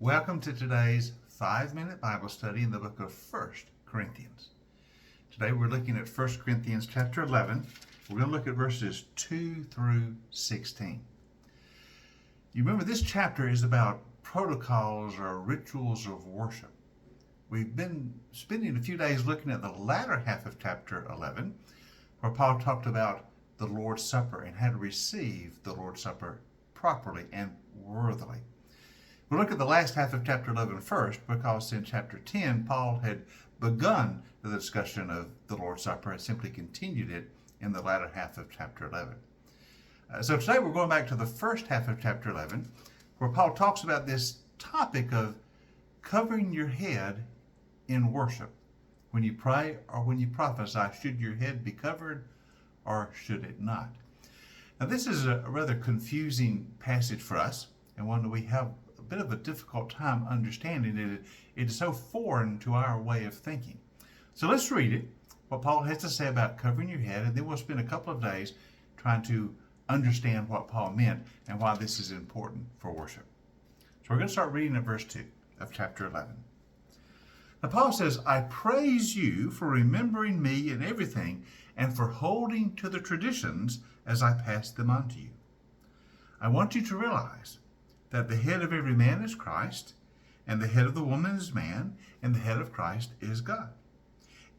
Welcome to today's 5-minute Bible study in the book of 1 Corinthians. Today we're looking at 1 Corinthians chapter 11. We're going to look at verses 2 through 16. You remember this chapter is about protocols or rituals of worship. We've been spending a few days looking at the latter half of chapter 11, where Paul talked about the Lord's Supper and how to receive the Lord's Supper properly and worthily. We'll look at the last half of chapter 11 first, because in chapter 10, Paul had begun the discussion of the Lord's Supper and simply continued it in the latter half of chapter 11. So today we're going back to the first half of chapter 11, where Paul talks about this topic of covering your head in worship. When you pray or when you prophesy, should your head be covered or should it not? Now this is a rather confusing passage for us, and one that we have a bit of a difficult time understanding. It is so foreign to our way of thinking. So let's read it, what Paul has to say about covering your head, and then we'll spend a couple of days trying to understand what Paul meant and why this is important for worship. So we're going to start reading at verse 2 of chapter 11. Now Paul says, I praise you for remembering me in everything and for holding to the traditions as I pass them on to you. I want you to realize that the head of every man is Christ, and the head of the woman is man, and the head of Christ is God.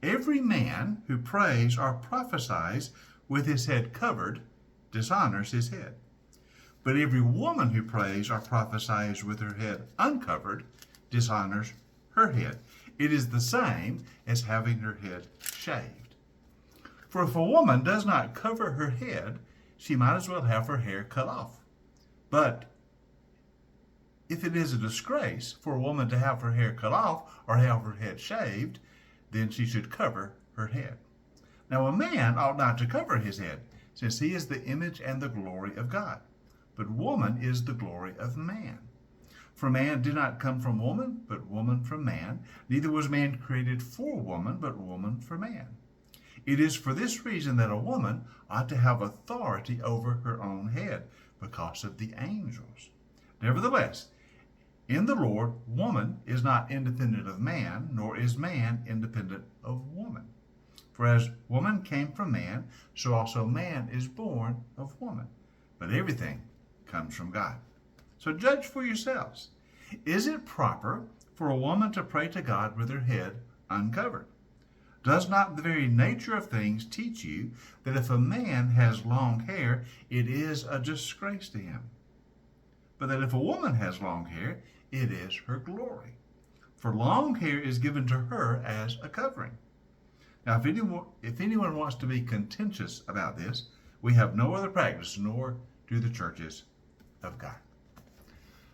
Every man who prays or prophesies with his head covered dishonors his head. But every woman who prays or prophesies with her head uncovered dishonors her head. It is the same as having her head shaved. For if a woman does not cover her head, she might as well have her hair cut off. But if it is a disgrace for a woman to have her hair cut off or have her head shaved, then she should cover her head. Now a man ought not to cover his head, since he is the image and the glory of God. But woman is the glory of man. For man did not come from woman, but woman from man. Neither was man created for woman, but woman for man. It is for this reason that a woman ought to have authority over her own head, because of the angels. Nevertheless, in the Lord, woman is not independent of man, nor is man independent of woman. For as woman came from man, so also man is born of woman. But everything comes from God. So judge for yourselves. Is it proper for a woman to pray to God with her head uncovered? Does not the very nature of things teach you that if a man has long hair, it is a disgrace to him? But that if a woman has long hair, it is her glory. For long hair is given to her as a covering. Now, if anyone wants to be contentious about this, we have no other practice, nor do the churches of God.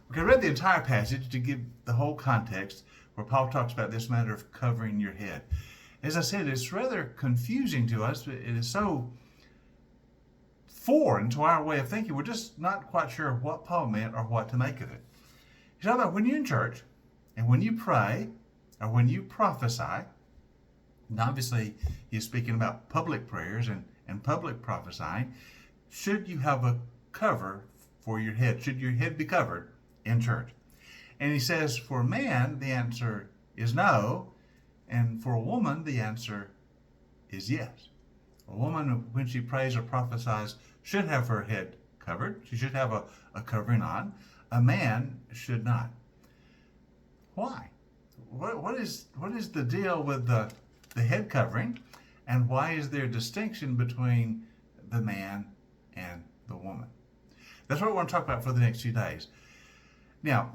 Okay, I read the entire passage to give the whole context where Paul talks about this matter of covering your head. As I said, it's rather confusing to us. It is so foreign to our way of thinking. We're just not quite sure what Paul meant or what to make of it. He's talking about when you're in church and when you pray or when you prophesy. And obviously, he's speaking about public prayers and public prophesying. Should you have a cover for your head? Should your head be covered in church? And he says, for man, the answer is no. And for a woman, the answer is yes. A woman, when she prays or prophesies, should have her head covered. She should have a covering on. A man should not. Why? What is the deal with the head covering? And why is there a distinction between the man and the woman? That's what I want to talk about for the next few days. Now,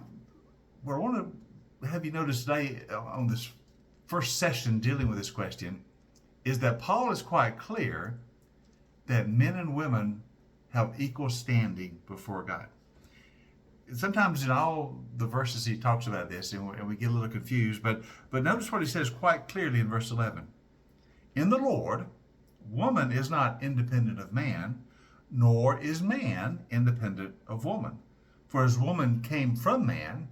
what I want to have you notice today on this first session dealing with this question is that Paul is quite clear that men and women have equal standing before God. Sometimes in all the verses he talks about this, and we get a little confused, but notice what he says quite clearly in verse 11. In the Lord, woman is not independent of man, nor is man independent of woman. For as woman came from man,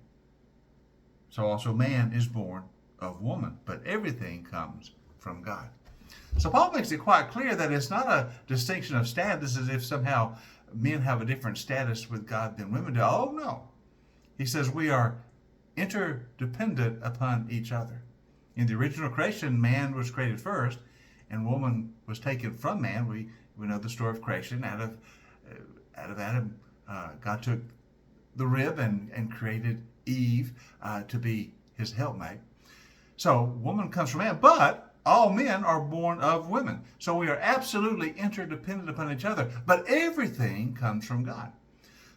so also man is born of woman. But everything comes from God. So Paul makes it quite clear that it's not a distinction of status as if somehow men have a different status with God than women do. Oh, no. He says we are interdependent upon each other. In the original creation, man was created first, and woman was taken from man. We know the story of creation. Out of Adam, God took the rib and created Eve to be his helpmate. So woman comes from man, but all men are born of women. So we are absolutely interdependent upon each other, but everything comes from God.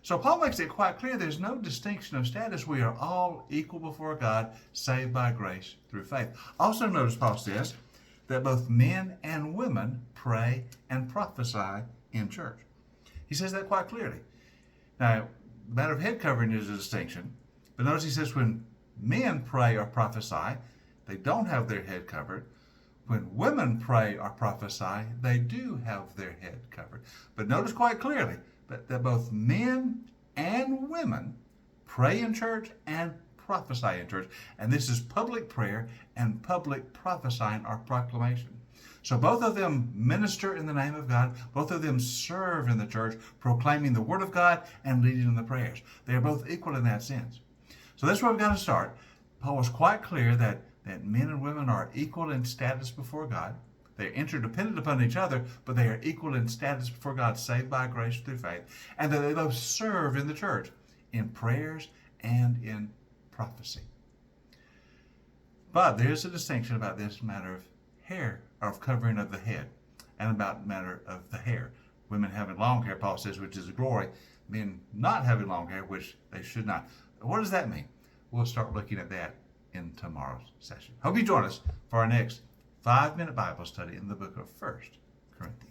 So Paul makes it quite clear there's no distinction of status. We are all equal before God, saved by grace through faith. Also notice Paul says that both men and women pray and prophesy in church. He says that quite clearly. Now, the matter of head covering is a distinction, but notice he says when men pray or prophesy, they don't have their head covered. When women pray or prophesy, they do have their head covered. But notice quite clearly that both men and women pray in church and prophesy in church. And this is public prayer and public prophesying or proclamation. So both of them minister in the name of God. Both of them serve in the church, proclaiming the word of God and leading in the prayers. They are both equal in that sense. So that's where we've got to start. Paul was quite clear that men and women are equal in status before God. They're interdependent upon each other, but they are equal in status before God, saved by grace through faith, and that they both serve in the church in prayers and in prophecy. But there's a distinction about this matter of hair, of covering of the head, and about the matter of the hair. Women having long hair, Paul says, which is a glory. Men not having long hair, which they should not. What does that mean? We'll start looking at that in tomorrow's session. Hope you join us for our next 5-minute Bible study in the book of 1 Corinthians.